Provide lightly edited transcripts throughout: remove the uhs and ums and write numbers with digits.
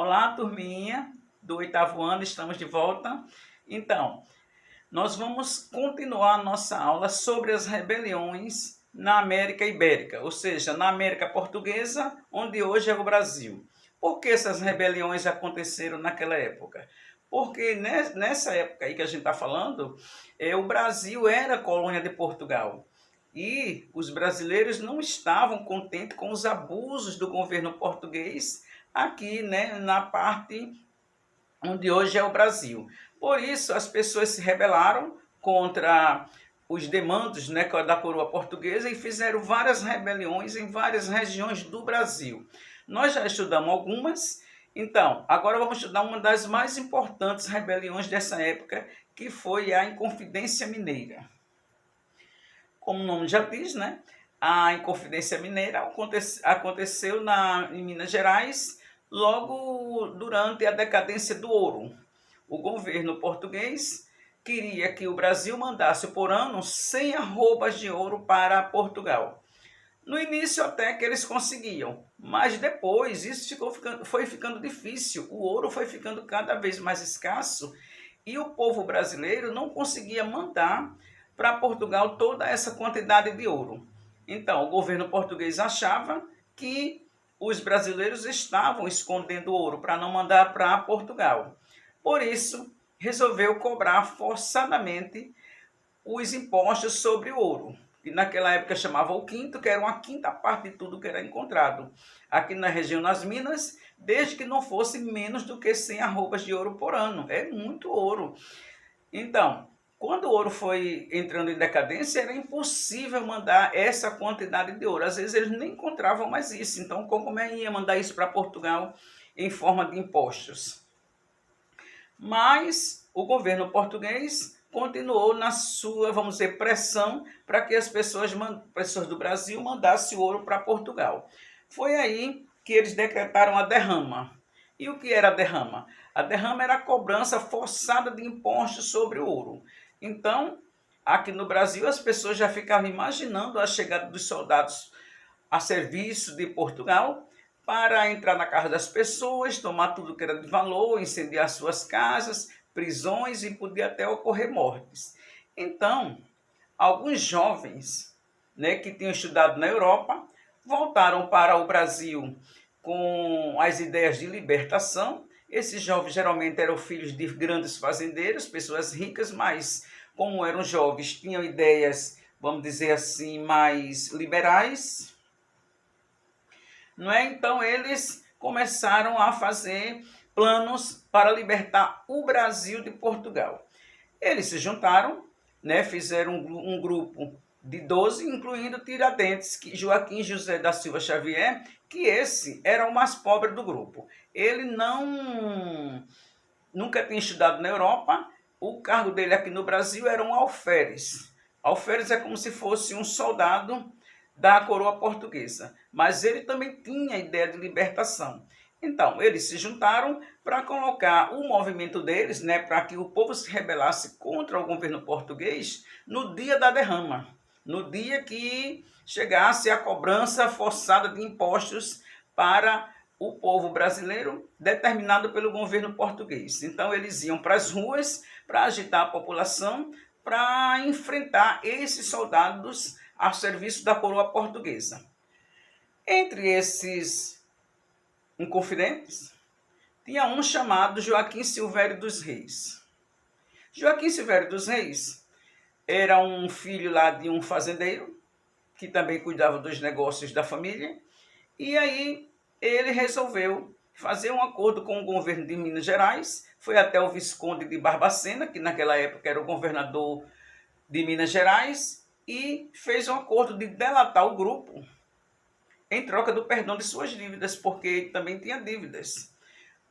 Olá, turminha do oitavo ano, estamos de volta. Então, nós vamos continuar a nossa aula sobre as rebeliões na América Ibérica, ou seja, na América Portuguesa, onde hoje é o Brasil. Por que essas rebeliões aconteceram naquela época? Porque nessa época aí que a gente está falando, o Brasil era colônia de Portugal. E os brasileiros não estavam contentes com os abusos do governo português aqui, né, na parte onde hoje é o Brasil. Por isso, as pessoas se rebelaram contra os demandos, né, da coroa portuguesa e fizeram várias rebeliões em várias regiões do Brasil. Nós já estudamos algumas, então, agora vamos estudar uma das mais importantes rebeliões dessa época, que foi a Inconfidência Mineira. Como o nome já diz, né? A Inconfidência Mineira aconteceu em Minas Gerais logo durante a decadência do ouro. O governo português queria que o Brasil mandasse por ano 100 arrobas de ouro para Portugal. No início até que eles conseguiam, mas depois isso foi ficando difícil, o ouro foi ficando cada vez mais escasso e o povo brasileiro não conseguia mandar para Portugal toda essa quantidade de ouro. Então, o governo português achava que os brasileiros estavam escondendo ouro para não mandar para Portugal. Por isso, resolveu cobrar forçadamente os impostos sobre o ouro, que naquela época chamava o quinto, que era uma quinta parte de tudo que era encontrado aqui na região das Minas, desde que não fosse menos do que 100 arrobas de ouro por ano. É muito ouro. Então, quando o ouro foi entrando em decadência, era impossível mandar essa quantidade de ouro. Às vezes eles nem encontravam mais isso. Então, como é que ia mandar isso para Portugal em forma de impostos? Mas o governo português continuou na sua, vamos dizer, pressão para que as pessoas do Brasil mandassem ouro para Portugal. Foi aí que eles decretaram a derrama. E o que era a derrama? A derrama era a cobrança forçada de impostos sobre o ouro. Então, aqui no Brasil, as pessoas já ficavam imaginando a chegada dos soldados a serviço de Portugal para entrar na casa das pessoas, tomar tudo que era de valor, incendiar suas casas, prisões e podia até ocorrer mortes. Então, alguns jovens, né, que tinham estudado na Europa voltaram para o Brasil com as ideias de libertação. Esses jovens geralmente eram filhos de grandes fazendeiros, pessoas ricas, mas como eram jovens, tinham ideias, vamos dizer assim, mais liberais. Não é? Então eles começaram a fazer planos para libertar o Brasil de Portugal. Eles se juntaram, né, fizeram um grupo de 12, incluindo Tiradentes, Joaquim José da Silva Xavier, que esse era o mais pobre do grupo. Ele nunca tinha estudado na Europa, o cargo dele aqui no Brasil era um alferes. Alferes é como se fosse um soldado da coroa portuguesa, mas ele também tinha a ideia de libertação. Então, eles se juntaram para colocar o movimento deles, né, para que o povo se rebelasse contra o governo português no dia da derrama, no dia que chegasse a cobrança forçada de impostos para o povo brasileiro, determinado pelo governo português. Então, eles iam para as ruas para agitar a população, para enfrentar esses soldados a serviço da coroa portuguesa. Entre esses inconfidentes, tinha um chamado Joaquim Silvério dos Reis. Joaquim Silvério dos Reis era um filho lá de um fazendeiro, que também cuidava dos negócios da família, e aí ele resolveu fazer um acordo com o governo de Minas Gerais, foi até o Visconde de Barbacena, que naquela época era o governador de Minas Gerais, e fez um acordo de delatar o grupo em troca do perdão de suas dívidas, porque ele também tinha dívidas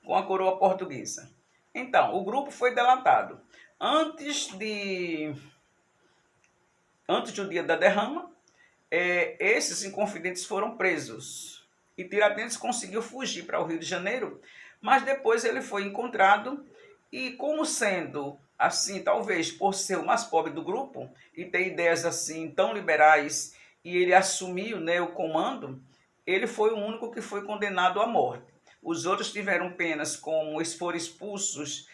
com a coroa portuguesa. Então, o grupo foi delatado. Antes do dia da derrama, esses inconfidentes foram presos. E Tiradentes conseguiu fugir para o Rio de Janeiro, mas depois ele foi encontrado e, como sendo assim, talvez por ser o mais pobre do grupo e ter ideias assim tão liberais, e ele assumiu, né, o comando, ele foi o único que foi condenado à morte. Os outros tiveram penas como eles foram expulsos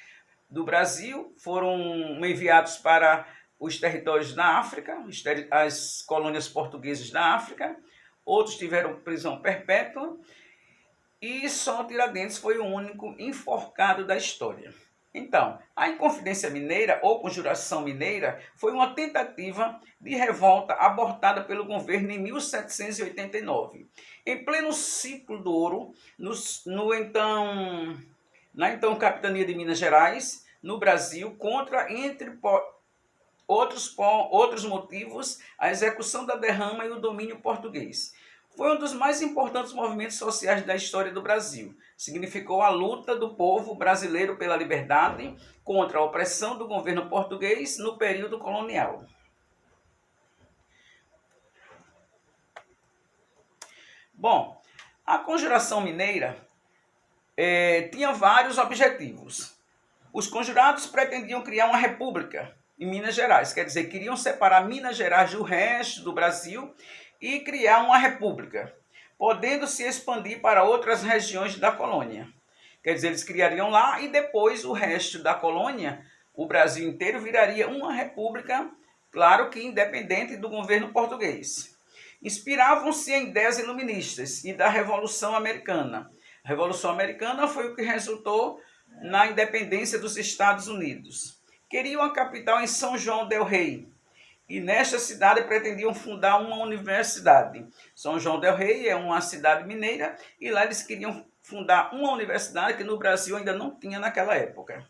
do Brasil, foram enviados para os territórios da África, as colônias portuguesas da África. Outros tiveram prisão perpétua e só Tiradentes foi o único enforcado da história. Então, a Inconfidência Mineira, ou Conjuração Mineira, foi uma tentativa de revolta abortada pelo governo em 1789. Em pleno ciclo do ouro, na então capitania de Minas Gerais, no Brasil, contra, entre outros motivos, a execução da derrama e o domínio português. Foi um dos mais importantes movimentos sociais da história do Brasil. Significou a luta do povo brasileiro pela liberdade contra a opressão do governo português no período colonial. Bom, a Conjuração Mineira tinha vários objetivos. Os conjurados pretendiam criar uma república em Minas Gerais, quer dizer, queriam separar Minas Gerais do resto do Brasil e criar uma república, podendo se expandir para outras regiões da colônia. Quer dizer, eles criariam lá e depois o resto da colônia, o Brasil inteiro, viraria uma república, claro que independente do governo português. Inspiravam-se em ideias iluministas e da Revolução Americana. A Revolução Americana foi o que resultou na independência dos Estados Unidos. Queriam a capital em São João del Rei, e nesta cidade pretendiam fundar uma universidade. São João del Rei é uma cidade mineira e lá eles queriam fundar uma universidade que no Brasil ainda não tinha naquela época.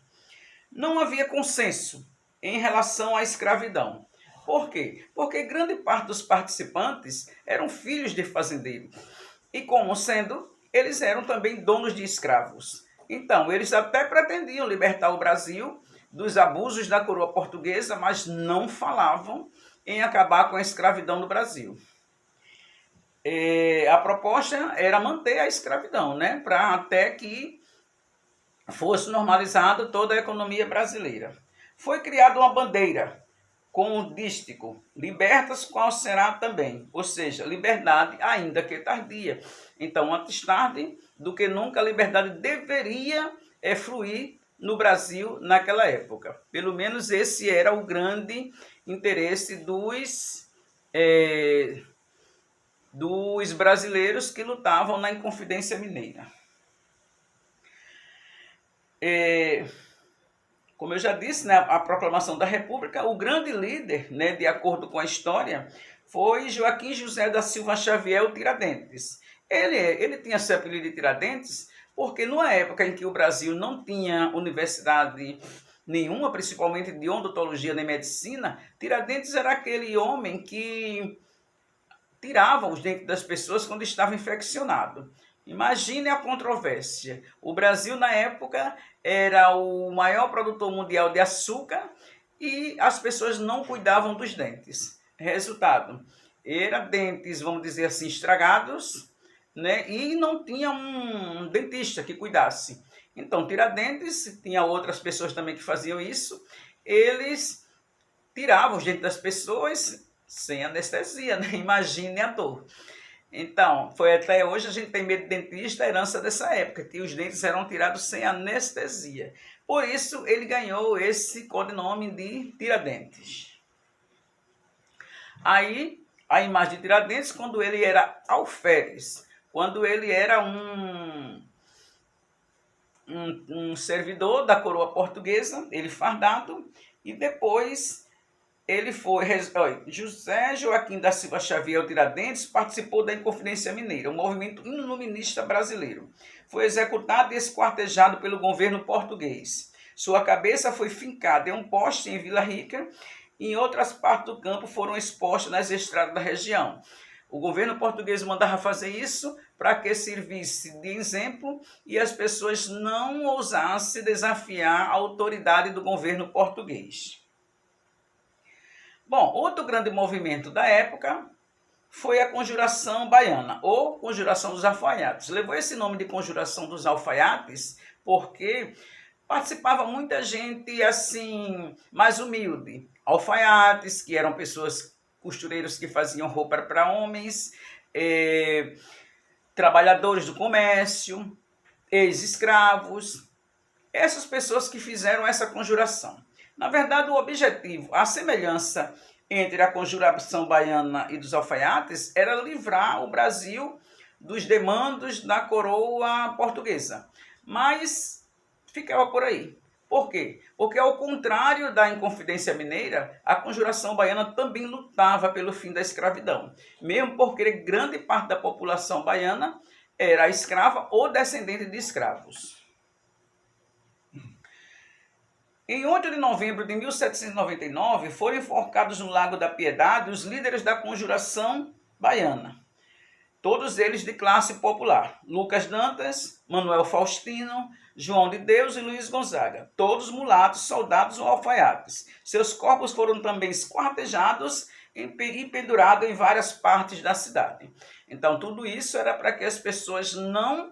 Não havia consenso em relação à escravidão. Por quê? Porque grande parte dos participantes eram filhos de fazendeiros e, como sendo, eles eram também donos de escravos. Então, eles até pretendiam libertar o Brasil dos abusos da coroa portuguesa, mas não falavam em acabar com a escravidão no Brasil. A proposta era manter a escravidão, né, para até que fosse normalizada toda a economia brasileira. Foi criada uma bandeira com o dístico, libertas qual será também, ou seja, liberdade ainda que tardia. Então, antes tarde do que nunca, a liberdade deveria fluir no Brasil naquela época. Pelo menos esse era o grande interesse dos brasileiros que lutavam na Inconfidência Mineira. Como eu já disse, né, a proclamação da República, o grande líder, né, de acordo com a história, foi Joaquim José da Silva Xavier, o Tiradentes. Ele tinha seu apelido de Tiradentes porque numa época em que o Brasil não tinha universidade nenhuma, principalmente de odontologia nem medicina, Tiradentes era aquele homem que tirava os dentes das pessoas quando estava infeccionado. Imagine a controvérsia. O Brasil, na época, era o maior produtor mundial de açúcar e as pessoas não cuidavam dos dentes. Resultado, eram dentes, vamos dizer assim, estragados, né? E não tinha um dentista que cuidasse. Então, Tiradentes, tinha outras pessoas também que faziam isso, eles tiravam os dentes das pessoas sem anestesia, né? Imagine a dor. Então, foi até hoje a gente tem medo de dentista, a herança dessa época, que os dentes eram tirados sem anestesia. Por isso, ele ganhou esse codinome de Tiradentes. Aí, a imagem de Tiradentes, quando ele era alferes, quando ele era um servidor da coroa portuguesa, ele fardado, e depois ele foi, José Joaquim da Silva Xavier Tiradentes participou da Inconfidência Mineira, um movimento iluminista brasileiro. Foi executado e esquartejado pelo governo português. Sua cabeça foi fincada em um poste em Vila Rica e em outras partes do campo foram expostas nas estradas da região. O governo português mandava fazer isso para que servisse de exemplo e as pessoas não ousassem desafiar a autoridade do governo português. Bom, outro grande movimento da época foi a Conjuração Baiana, ou Conjuração dos Alfaiates. Levou esse nome de Conjuração dos Alfaiates porque participava muita gente assim mais humilde. Alfaiates, que eram pessoas costureiros que faziam roupa para homens, trabalhadores do comércio, ex-escravos, essas pessoas que fizeram essa conjuração. Na verdade, o objetivo, a semelhança entre a conjuração baiana e dos alfaiates era livrar o Brasil dos demandos da coroa portuguesa. Mas ficava por aí. Por quê? Porque, ao contrário da Inconfidência Mineira, a conjuração baiana também lutava pelo fim da escravidão, mesmo porque grande parte da população baiana era escrava ou descendente de escravos. Em 8 de novembro de 1799, foram enforcados no Lago da Piedade os líderes da conjuração baiana, todos eles de classe popular: Lucas Dantas, Manuel Faustino, João de Deus e Luiz Gonzaga, todos mulatos, soldados ou alfaiates. Seus corpos foram também esquartejados e pendurados em várias partes da cidade. Então, tudo isso era para que as pessoas não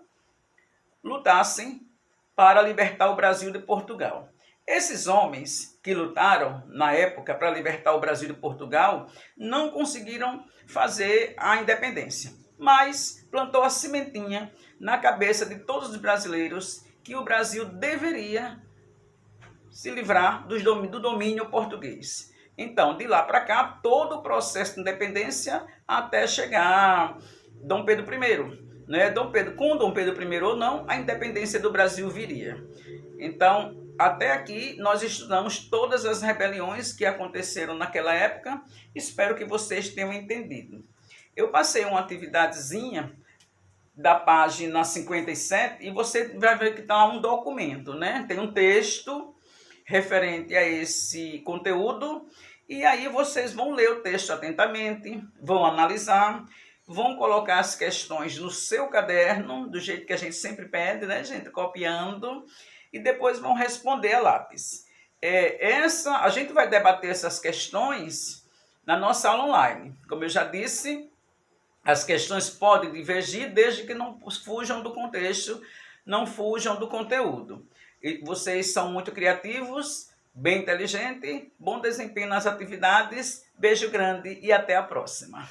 lutassem para libertar o Brasil de Portugal. Esses homens que lutaram na época para libertar o Brasil de Portugal não conseguiram fazer a independência, mas plantou a sementinha na cabeça de todos os brasileiros que o Brasil deveria se livrar do domínio português. Então, de lá para cá, todo o processo de independência até chegar Dom Pedro I. Né? Com Dom Pedro I ou não, a independência do Brasil viria. Então, até aqui nós estudamos todas as rebeliões que aconteceram naquela época. Espero que vocês tenham entendido. Eu passei uma atividadezinha da página 57 e você vai ver que está um documento, né? Tem um texto referente a esse conteúdo e aí vocês vão ler o texto atentamente, vão analisar, vão colocar as questões no seu caderno, do jeito que a gente sempre pede, né, gente? Copiando, e depois vão responder a lápis. A gente vai debater essas questões na nossa aula online. Como eu já disse, as questões podem divergir desde que não fujam do contexto, não fujam do conteúdo. E vocês são muito criativos, bem inteligentes, bom desempenho nas atividades. Beijo grande e até a próxima.